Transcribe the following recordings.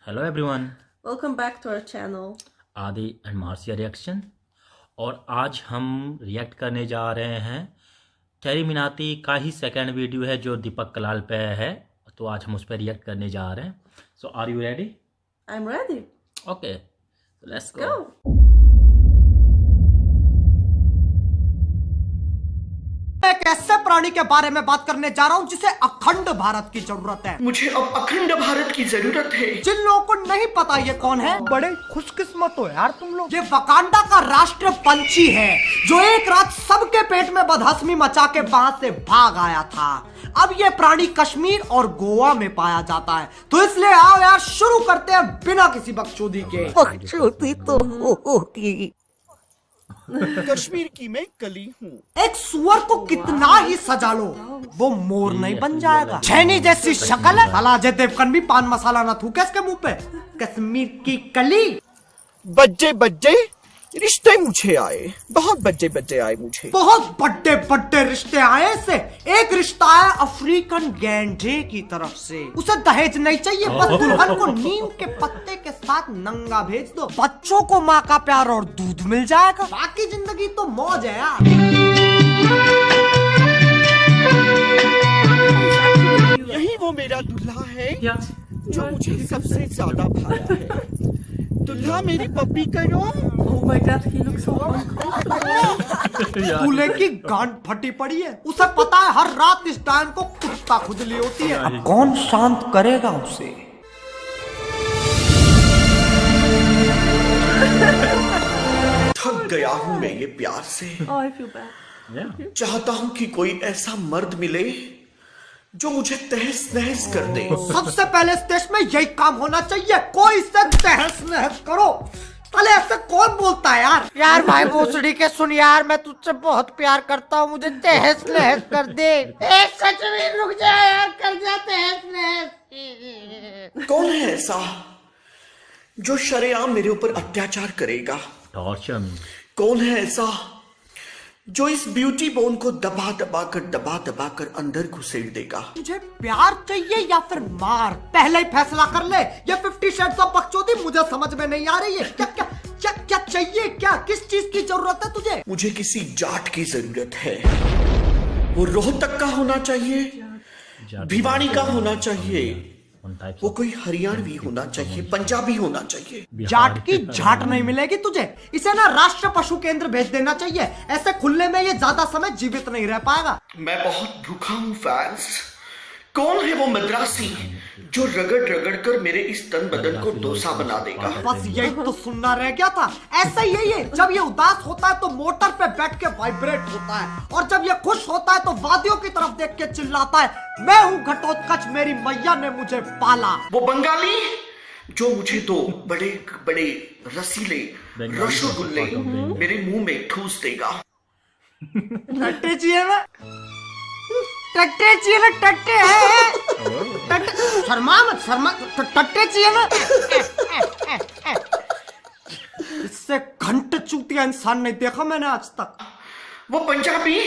Hello everyone, Welcome back to our channel. आदि and Marcia reaction. और आज हम रिएक्ट करने जा रहे हैं टेरी मिनाती का ही सेकंड वीडियो है जो दीपक कलाल पे है, तो आज हम उस पर रिएक्ट करने जा रहे हैं। So are you ready? I'm ready. Okay, let's Go. Go. एक ऐसे प्राणी के बारे में बात करने जा रहा हूँ जिसे अखंड भारत की जरूरत है। मुझे अब अखंड भारत की जरूरत है। जिन लोगों को नहीं पता ये कौन है, बड़े खुशकिस्मत हो यार तुम लोग। ये वकांडा का राष्ट्र पंछी है जो एक रात सबके पेट में बदहजमी मचा के वहां से भाग आया था। अब ये प्राणी कश्मीर और गोवा में पाया जाता है, तो इसलिए आओ यार शुरू करते हैं बिना किसी बकचोदी के। बकचोदी तो होगी। कश्मीर की मैं कली हूँ। एक सुअर को कितना ही सजा लो, वो मोर नहीं बन जाएगा। छैनी जैसी शक्ल है, साला अजय देवगन भी पान मसाला ना थूके इसके मुंह पे। कश्मीर की कली। बज्जे बज्जे रिश्ते मुझे आए, बहुत बज्जे बज्जे आए मुझे। बहुत बड़े बड़े रिश्ते आए से। एक रिश्ता है अफ्रीकन गैंडे की तरफ से। उसे दहेज नहीं चाहिए, बस दुल्हन को नीम के पत्ते के साथ नंगा भेज दो। बच्चों को माँ का प्यार और दूध मिल जाएगा, बाकी जिंदगी तो मौज है यार। यही वो मेरा दूल्हा है जो मुझे सबसे ज्यादा भाया है। दूल्हा मेरी पप्पी करो। Oh my god, he looks so uncomfortable. दूल्हे की गांड फटी पड़ी है, उसे पता है हर रात इस टाइम को कुत्ता खुजली होती है। अब कौन शांत करेगा उसे? थक गया हूँ मैं ये प्यार से। Oh, I feel bad. चाहता हूँ कि कोई ऐसा मर्द मिले जो मुझे तहस नहस कर दे। सबसे पहले इस देश में यही काम होना चाहिए, कोई से तहस नहस करो। पहले ऐसे कौन बोलता है यार? यार भाई भोसड़ी के सुन यार, मैं तुझसे बहुत प्यार करता हूँ, मुझे तहस नहस कर दे। सच में रुक जा यार, कर जा तहस नहस। कौन है ऐसा जो शरेआम मेरे ऊपर अत्याचार करेगा? टॉर्चर मी। कौन है ऐसा जो इस ब्यूटी बोन को दबा दबा कर अंदर घुसेड़ देगा? मुझे प्यार चाहिए या फिर मार, पहले ही फैसला कर ले। ये 50 शेड्स ऑफ बकचोदी मुझे समझ में नहीं आ रही है। क्या क्या क्या क्या चाहिए, क्या किस चीज की जरूरत है तुझे? मुझे किसी जाट की जरूरत है। वो रोहतक का होना चाहिए, भिवानी का होना चाहिए, वो कोई हरियाणवी होना चाहिए, पंजाबी होना चाहिए। जाट की झाट नहीं मिलेगी तुझे, इसे ना राष्ट्र पशु केंद्र भेज देना चाहिए। ऐसे खुले में ये ज्यादा समय जीवित नहीं रह पाएगा। मैं बहुत भूखा हूँ फैंस। कौन है वो मद्रासी जो रगड़ कर मेरे इस तन बदन को डोसा बना देगा? बस यही तो सुनना रह गया था। ऐसा ही है ये, जब ये उदास होता है तो मोटर पे बैठ के वाइब्रेट होता है, और जब ये खुश होता है तो वादियों की तरफ देख के चिल्लाता है, मैं हूँ घटोत्कच, मेरी मैया ने मुझे पाला। वो बंगाली जो मुझे दो बड़े बड़े रसीले रसगुल्ले मेरे मुंह में ठूस देगा। टट्टे चाहिए ना, टट्टे चाहिए ना, टट्टे है। शर्मा मत, शर्मा, टट्टे चाहिए ना। इससे घंटे चूतिया इंसान नहीं देखा मैंने आज तक। वो पंजाबी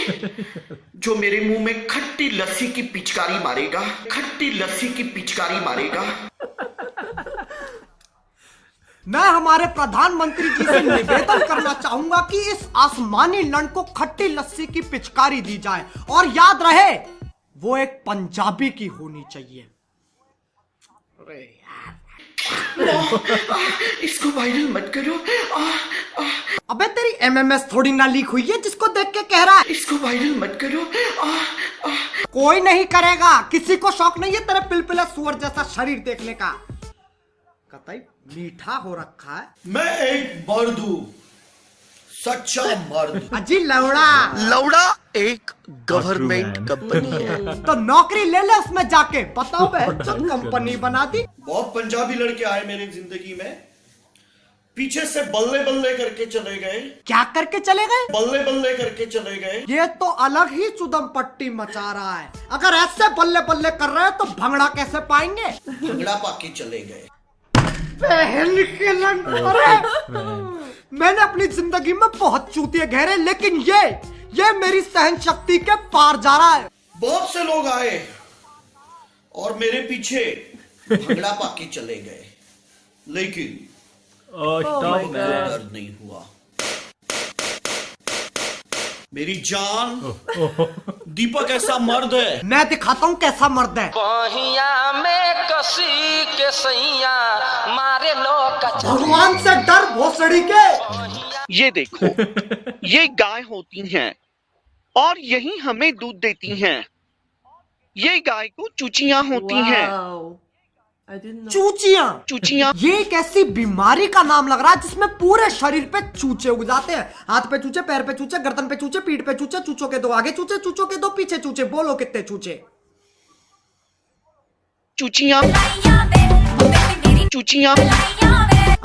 जो मेरे मुंह में खट्टी लस्सी की पिचकारी मारेगा, खट्टी लस्सी की पिचकारी मारेगा। मैं हमारे प्रधानमंत्री जी से निवेदन करना चाहूंगा कि इस आसमानी लंड को खट्टी लस्सी की पिचकारी दी जाए, और याद रहे वो एक पंजाबी की होनी चाहिए। इसको वायरल मत करो। अबे तेरी एमएमएस थोड़ी ना लीक हुई है जिसको देख के कह रहा है। इसको वायरल मत करो। कोई नहीं करेगा, किसी को शौक नहीं है तेरे पिलपिला सुअर जैसा शरीर देखने का। कतई मीठा हो रखा है। मैं एक मर्द हूँ, सच्चा मर्द। अजी लौड़ा। लौड़ा एक गवर्नमेंट कंपनी है। तो नौकरी ले ले उसमें जाके, बताओ जो कंपनी बना दी। बहुत पंजाबी लड़के आए मेरी जिंदगी में, पीछे से बल्ले बल्ले करके चले गए। क्या करके चले गए? बल्ले बल्ले करके चले गए। ये तो अलग ही चुदम पट्टी मचा रहा है। अगर ऐसे बल्ले बल्ले कर रहे हैं तो भंगड़ा कैसे पाएंगे? भंगड़ा पाके चले गए। बहन के लंग। अरे मैंने अपनी जिंदगी में बहुत चूतिए घेरे, लेकिन ये मेरी सहन शक्ति के पार जा रहा है। बहुत से लोग आए और मेरे पीछे भंगड़ा पाके चले गए। लेकिन स्टॉप दर्द नहीं हुआ। मेरी जान, दीपक ऐसा मर्द है। मैं दिखाता हूँ कैसा मर्द है। पहिया में कसी के सैया मारे लोग भगवान से डर भोसड़ी के। ये देखो, ये गाय होती हैं और यही हमें दूध देती हैं। ये गाय को चूचियां होती हैं। Wow. I didn't know. चूचियां। चूचियां ये एक ऐसी बीमारी का नाम लग रहा है जिसमें पूरे शरीर पे चूचे उग जाते हैं। हाथ पे चूचे, पैर पे चूचे, गर्दन पे चूचे, पीठ पे चूचे, चूचों के दो आगे चूचे, चूचों के दो पीछे चूचे। बोलो कितने चूचे? चूचियां चूचियां।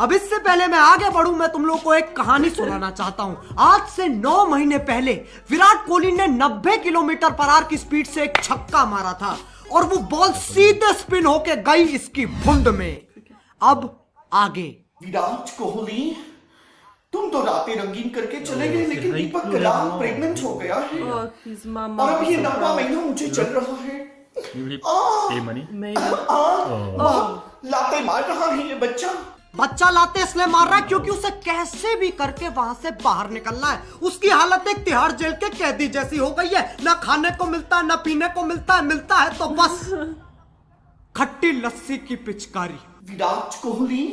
अब इससे पहले मैं आगे बढ़ूं, मैं तुम लोग को एक कहानी सुनाना चाहता हूं। आज से 9 महीने पहले विराट कोहली ने 90 किलोमीटर पर आवर की स्पीड से एक छक्का मारा था और वो बॉल सीधे स्पिन होके गई इसकी भुंड में। अब आगे। विराट कोहली, तुम तो रातें रंगीन करके चले गए, लेकिन दीपक कलाल प्रेग्नेंट हो गया है Oh, his mom. और अब ये 9वां महीना मुझे चल रहा है। Maybe. लाते मार रहा है ये बच्चा लाते इसलिए मार रहा है क्योंकि उसे कैसे भी करके वहां से बाहर निकलना है। उसकी हालत एक तिहाड़ जेल के कैदी जैसी हो गई है। ना खाने को मिलता है, ना पीने को मिलता है तो बस खट्टी लस्सी की पिचकारी। विराट कोहली,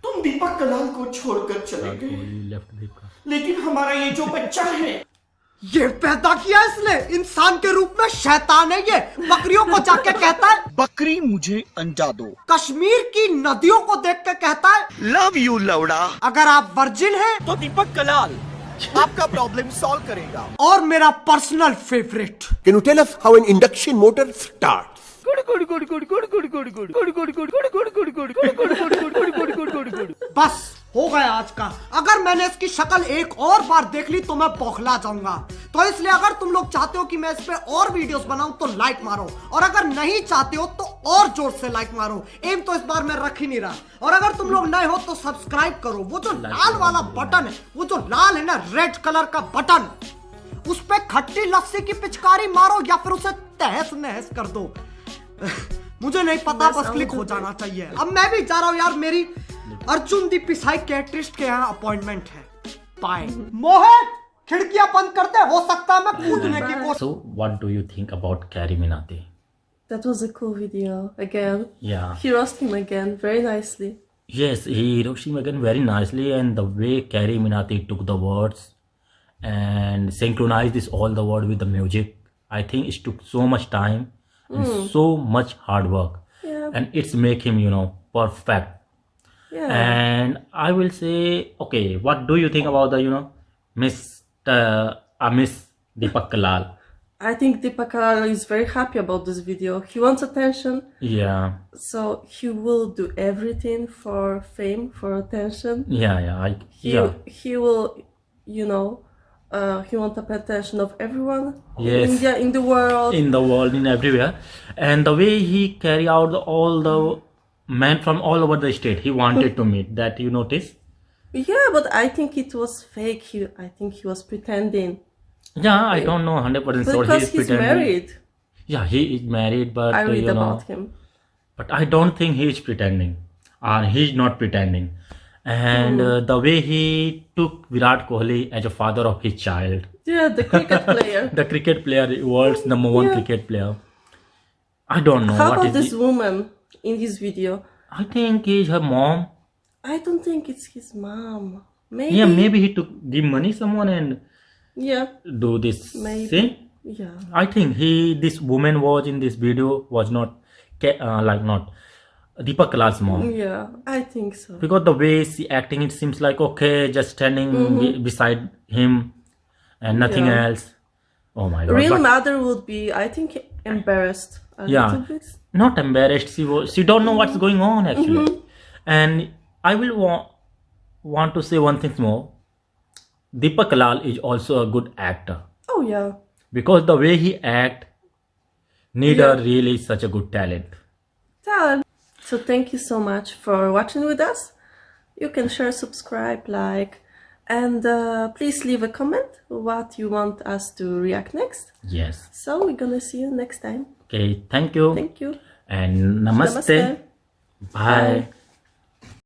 तुम दीपक कलाल को छोड़कर चले गए, लेकिन हमारा ये जो बच्चा है, ये पैदा किया इसने इंसान के रूप में। शैतान है ये। बकरियों को जाके कहता है बकरी मुझे अंडा दो। कश्मीर की नदियों को देख के कहता है लव यू लौड़ा। अगर आप वर्जिन हैं तो दीपक कलाल आपका प्रॉब्लम सॉल्व करेगा। और मेरा personal favourite. Can you tell us how an induction motor starts? बस हो गया आज का। अगर मैंने इसकी शक्ल एक और बार देख ली तो मैं बौखला जाऊंगा। तो इसलिए अगर तुम लोग चाहते हो कि मैं इस पे और वीडियोस बनाऊं तो लाइक मारो, और अगर नहीं चाहते हो तो और जोर से लाइक मारो। एम तो इस बार मैं रख ही नहीं रहा। और अगर तुम लोग नए हो तो सब्सक्राइब करो। वो जो लाल वाला बटन है, वो जो लाल है ना, रेड कलर का बटन, उस पे खट्टी लस्सी की पिचकारी मारो या फिर उसे तहस नहस कर दो। मुझे नहीं पता, बस क्लिक हो जाना चाहिए। अब मैं भी जा रहा हूँ यार, मेरी अर्जुन दी साइकियाट्रिस्ट के यहाँ अपॉइंटमेंट है। बाय। मोहित, खिड़कियां बंद करते, हो सकता है मैं कूदने की कोशिश। So what do you think about Carrie Minati? That was a cool video again. Yeah. He roasted him again very nicely. Yes, he roasted him again very nicely, and the way Carrie Minati took the words and synchronized this all the word with the music, I think it took so much time and so much hard work, Yeah. and it's make him, perfect. Yeah. And I will say, okay, what do you think about the, Miss Deepak Kalal? I think Deepak Kalal is very happy about this video. He wants attention, Yeah, so he will do everything for fame, for attention. yeah, He will, he wants the attention of everyone Yes. in India, in the world. in the world, in everywhere, and the way he carry out all the men from all over the state he wanted to meet, that you notice. Yeah, but I think it was fake. I think he was pretending. Yeah, I don't know 100% sure Because he is he's pretending. married. Yeah, he is married, but I read about him. but I don't think he is pretending, or he's not pretending. And the way he took Virat Kohli as a father of his child, Yeah, the cricket player. the cricket player, world's number one cricket player. I don't know How what about is this woman in his video? I think he's her mom. I don't think it's his mom. Maybe. Yeah, maybe he took give money someone and Yeah. do this Maybe. thing. Yeah. I think this woman was in this video was not not Deepak Kalal's mom, Yeah, I think so. because the way she acting, it seems like okay, just standing beside him and nothing Yeah. else. Oh my god! Real but mother would be, I think, embarrassed a Yeah. little bit. not embarrassed. She don't know what's going on actually. And I will want to say one thing more. Deepak Kalal is also a good actor, Oh yeah. because the way he act need Yeah. a really such a good talent. Talent. So thank you so much for watching with us. You can share, subscribe, like, and please leave a comment what you want us to react next. Yes. So we're gonna see you next time. Okay. Thank you. Thank you. And namaste. Namaste. Bye. Bye.